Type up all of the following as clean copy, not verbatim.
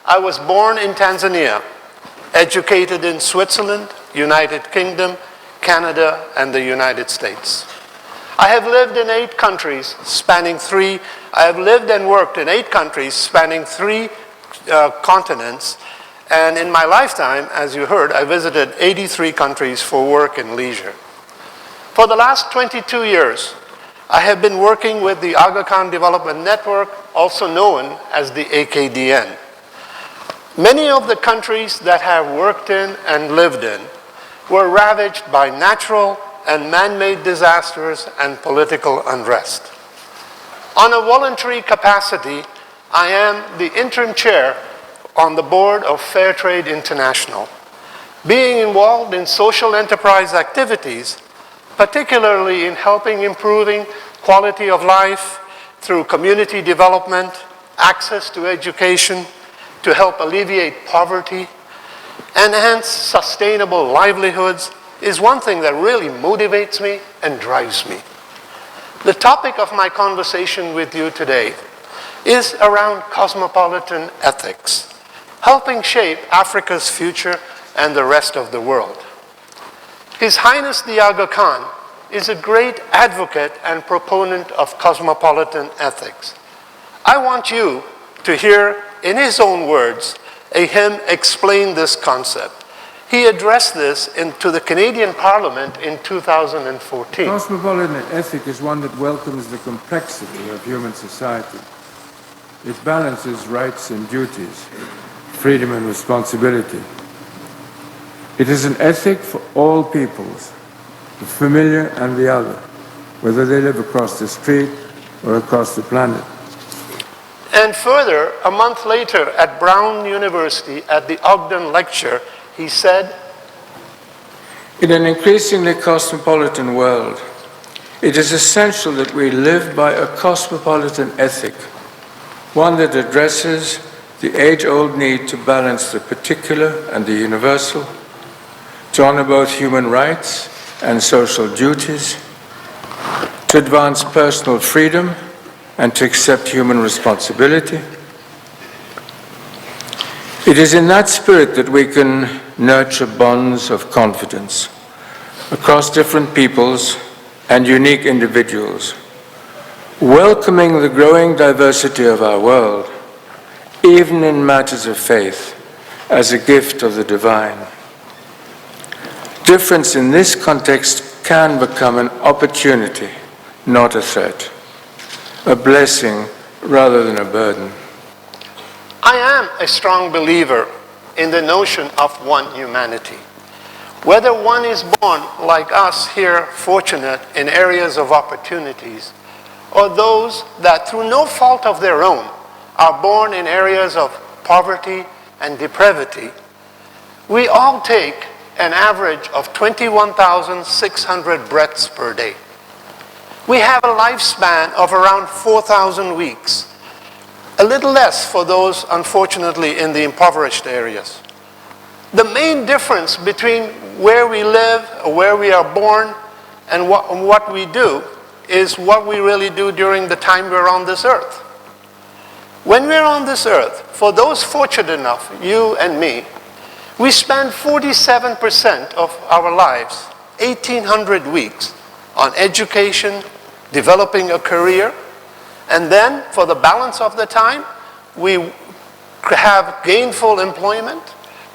I was born in Tanzania, educated in Switzerland, United Kingdom, Canada, and the United States. I have lived in 8 countries spanning I have lived and worked in 8 countries spanning 3 continents. And in my lifetime, as you heard, I visited 83 countries for work and leisure. For the last 22 years, I have been working with the Aga Khan Development Network, also known as the AKDN. Many of the countries that I have worked in and lived in were ravaged by natural and man-made disasters and political unrest. On a voluntary capacity, I am the interim chair on the board of Fairtrade International. Being involved in social enterprise activities, particularly in helping improving quality of life through community development, access to education, to help alleviate poverty, enhance sustainable livelihoods, is one thing that really motivates me and drives me. The topic of my conversation with you today is around cosmopolitan ethics, helping shape Africa's future and the rest of the world. His Highness the Aga Khan is a great advocate and proponent of cosmopolitan ethics. I want you to hear, in his own words, him explain this concept. He addressed this to the Canadian Parliament in 2014. Cosmopolitan ethic is one that welcomes the complexity of human society. It balances rights and duties, freedom and responsibility. It is an ethic for all peoples, the familiar and the other, whether they live across the street or across the planet. And further, a month later at Brown University at the Ogden Lecture, he said, "In an increasingly cosmopolitan world, it is essential that we live by a cosmopolitan ethic, one that addresses the age-old need to balance the particular and the universal, to honor both human rights and social duties, to advance personal freedom and to accept human responsibility. It is in that spirit that we can nurture bonds of confidence across different peoples and unique individuals, welcoming the growing diversity of our world, even in matters of faith, as a gift of the divine. Difference in this context can become an opportunity, not a threat, a blessing rather than a burden." I am a strong believer in the notion of one humanity. Whether one is born like us here, fortunate in areas of opportunities, or those that through no fault of their own are born in areas of poverty and depravity, we all take an average of 21,600 breaths per day. We have a lifespan of around 4,000 weeks, a little less for those, unfortunately, in the impoverished areas. The main difference between where we live, or where we are born, and what we do is what we really do during the time we're on this earth. When we're on this earth, for those fortunate enough, you and me, we spend 47% of our lives, 1,800 weeks, on education, developing a career, and then for the balance of the time, we have gainful employment,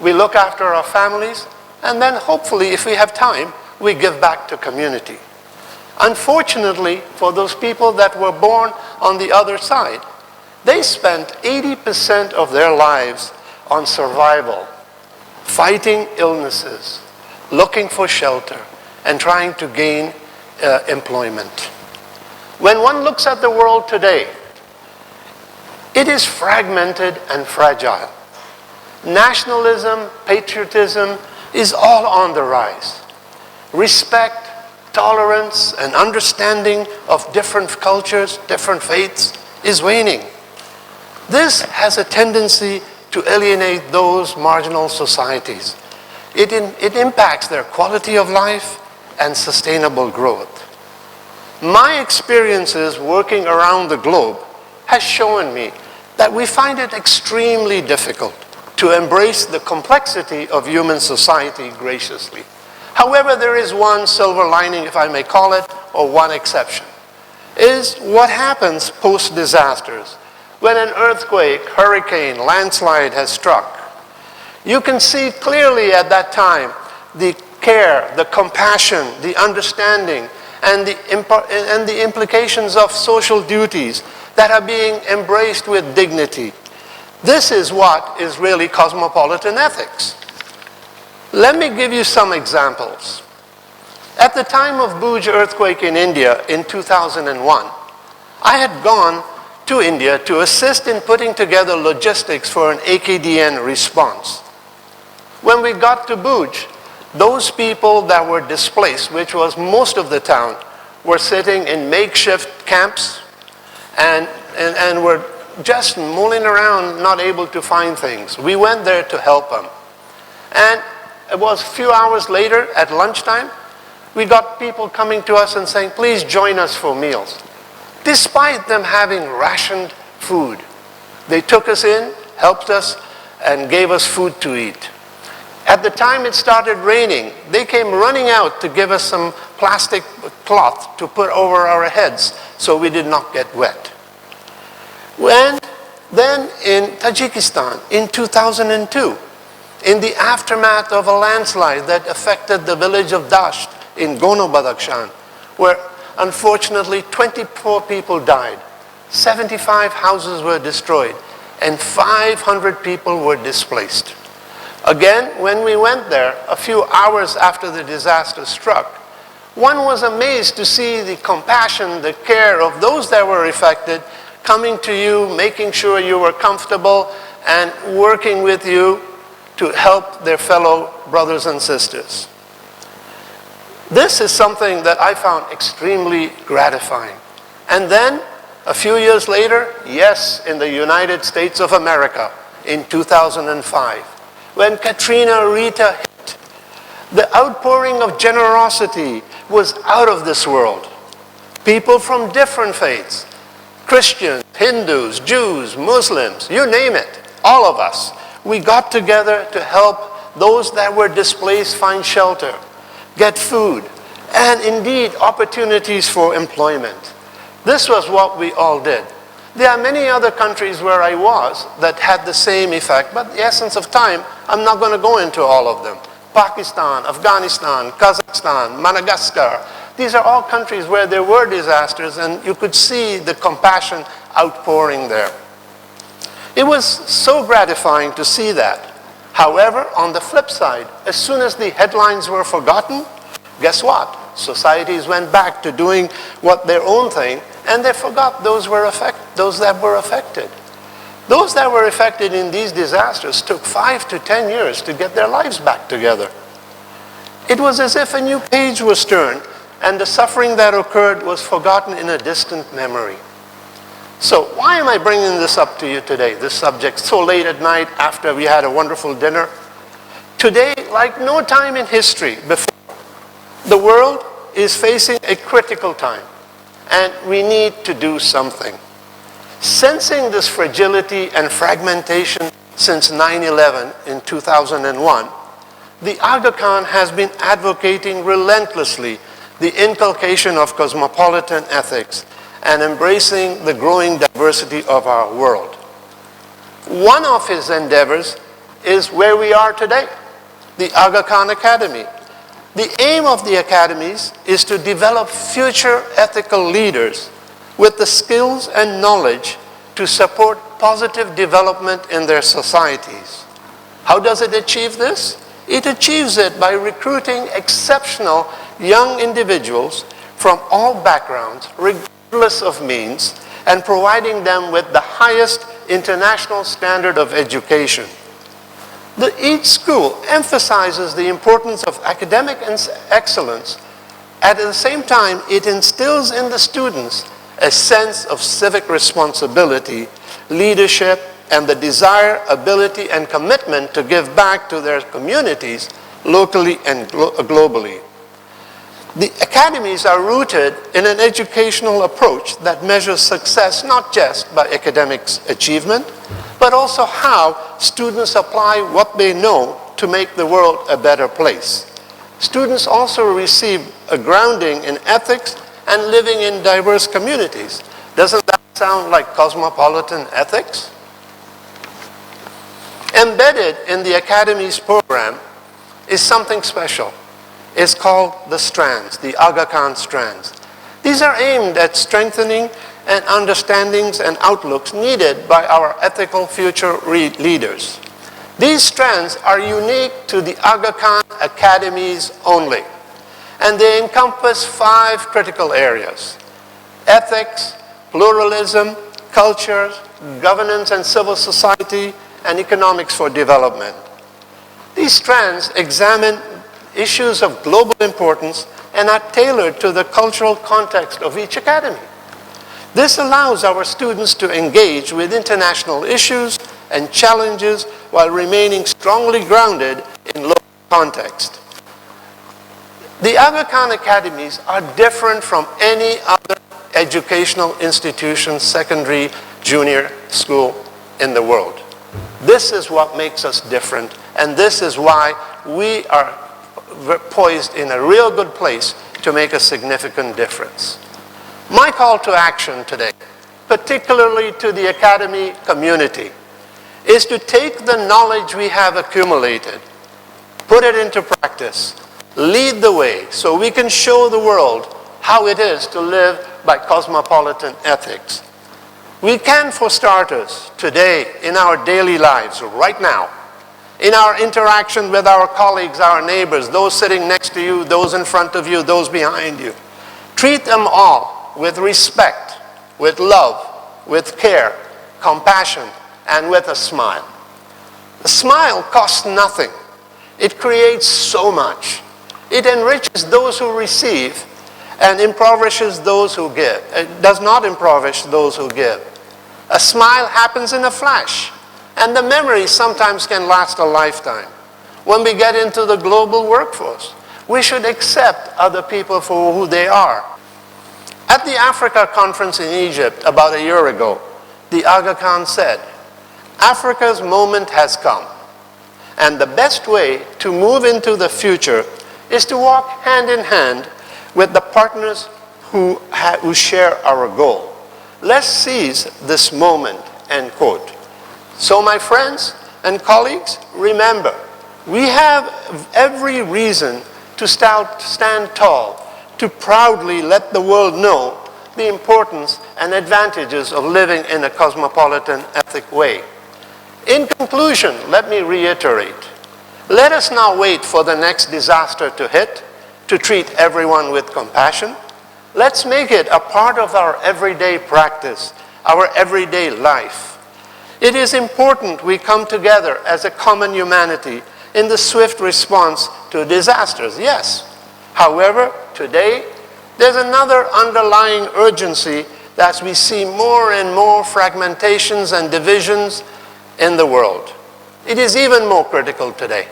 we look after our families, and then hopefully, if we have time, we give back to community. Unfortunately, for those people that were born on the other side, they spent 80% of their lives on survival, fighting illnesses, looking for shelter, and trying to gain employment. When one looks at the world today, it is fragmented and fragile. Nationalism, patriotism is all on the rise. Respect, tolerance, and understanding of different cultures, different faiths is waning. This has a tendency to alienate those marginal societies. It impacts their quality of life and sustainable growth. My experiences working around the globe has shown me that we find it extremely difficult to embrace the complexity of human society graciously. However, there is one silver lining, if I may call it, or one exception, is what happens post-disasters. When an earthquake, hurricane, landslide has struck, you can see clearly at that time the care, the compassion, the understanding, and the implications of social duties that are being embraced with dignity. This is what is really cosmopolitan ethics. Let me give you some examples. At the time of Bhuj earthquake in India in 2001, I had gone to India to assist in putting together logistics for an AKDN response. When we got to Bhuj, those people that were displaced, which was most of the town, were sitting in makeshift camps and were just mulling around, not able to find things. We went there to help them. And it was a few hours later at lunchtime, we got people coming to us and saying, please join us for meals. Despite them having rationed food, they took us in, helped us, and gave us food to eat. At the time it started raining, they came running out to give us some plastic cloth to put over our heads so we did not get wet. Then in Tajikistan in 2002, in the aftermath of a landslide that affected the village of Dasht in Gono, Badakhshan, where unfortunately 24 people died, 75 houses were destroyed, and 500 people were displaced. Again, when we went there, a few hours after the disaster struck, one was amazed to see the compassion, the care of those that were affected coming to you, making sure you were comfortable, and working with you to help their fellow brothers and sisters. This is something that I found extremely gratifying. And then, a few years later, yes, in the United States of America, in 2005, when Katrina Rita hit, the outpouring of generosity was out of this world. People from different faiths, Christians, Hindus, Jews, Muslims, you name it, all of us, we got together to help those that were displaced find shelter, get food, and indeed opportunities for employment. This was what we all did. There are many other countries where I was that had the same effect, but the essence of time, I'm not going to go into all of them. Pakistan, Afghanistan, Kazakhstan, Madagascar, these are all countries where there were disasters and you could see the compassion outpouring there. It was so gratifying to see that. However, on the flip side, as soon as the headlines were forgotten, guess what? Societies went back to doing their own thing, and they forgot those that were affected. Those that were affected in these disasters took 5 to 10 years to get their lives back together. It was as if a new page was turned, and the suffering that occurred was forgotten in a distant memory. So why am I bringing this up to you today, this subject, so late at night after we had a wonderful dinner? Today, like no time in history before, the world is facing a critical time, and we need to do something. Sensing this fragility and fragmentation since 9/11 in 2001, the Aga Khan has been advocating relentlessly the inculcation of cosmopolitan ethics and embracing the growing diversity of our world. One of his endeavors is where we are today, the Aga Khan Academy. The aim of the academies is to develop future ethical leaders with the skills and knowledge to support positive development in their societies. How does it achieve this? It achieves it by recruiting exceptional young individuals from all backgrounds, regardless of means, and providing them with the highest international standard of education. Each school emphasizes the importance of academic excellence. At the same time, it instills in the students a sense of civic responsibility, leadership, and the desire, ability, and commitment to give back to their communities locally and globally. The academies are rooted in an educational approach that measures success not just by academic achievement, but also how students apply what they know to make the world a better place. Students also receive a grounding in ethics and living in diverse communities. Doesn't that sound like cosmopolitan ethics? Embedded in the Academy's program is something special. It's called the strands, the Aga Khan strands. These are aimed at strengthening and understandings and outlooks needed by our ethical future leaders. These strands are unique to the Aga Khan Academies only, and they encompass 5 critical areas: ethics, pluralism, culture, governance and civil society, and economics for development. These strands examine issues of global importance and are tailored to the cultural context of each academy. This allows our students to engage with international issues and challenges while remaining strongly grounded in local context. The Aga Khan Academies are different from any other educational institution, secondary, junior school in the world. This is what makes us different, and this is why we are poised in a real good place to make a significant difference. My call to action today, particularly to the Academy community, is to take the knowledge we have accumulated, put it into practice, lead the way so we can show the world how it is to live by cosmopolitan ethics. We can, for starters, today in our daily lives, right now, in our interaction with our colleagues, our neighbors, those sitting next to you, those in front of you, those behind you, treat them all with respect, with love, with care, compassion, and with a smile. A smile costs nothing. It creates so much. It enriches those who receive and impoverishes those who give. It does not impoverish those who give. A smile happens in a flash, and the memory sometimes can last a lifetime. When we get into the global workforce, we should accept other people for who they are. At the Africa conference in Egypt about a year ago, the Aga Khan said, "Africa's moment has come, and the best way to move into the future is to walk hand in hand with the partners who share our goal. Let's seize this moment," end quote. So my friends and colleagues, remember, we have every reason to stand tall, to proudly let the world know the importance and advantages of living in a cosmopolitan ethic way. In conclusion, let me reiterate, let us not wait for the next disaster to hit to treat everyone with compassion. Let's make it a part of our everyday practice, our everyday life. It is important we come together as a common humanity in the swift response to disasters, yes. However, today, there's another underlying urgency as we see more and more fragmentations and divisions in the world. It is even more critical today.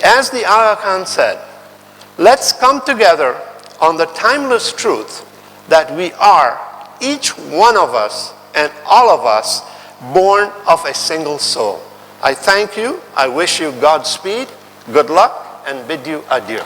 As the Aga Khan said, let's come together on the timeless truth that we are, each one of us and all of us, born of a single soul. I thank you, I wish you Godspeed, good luck, and bid you adieu.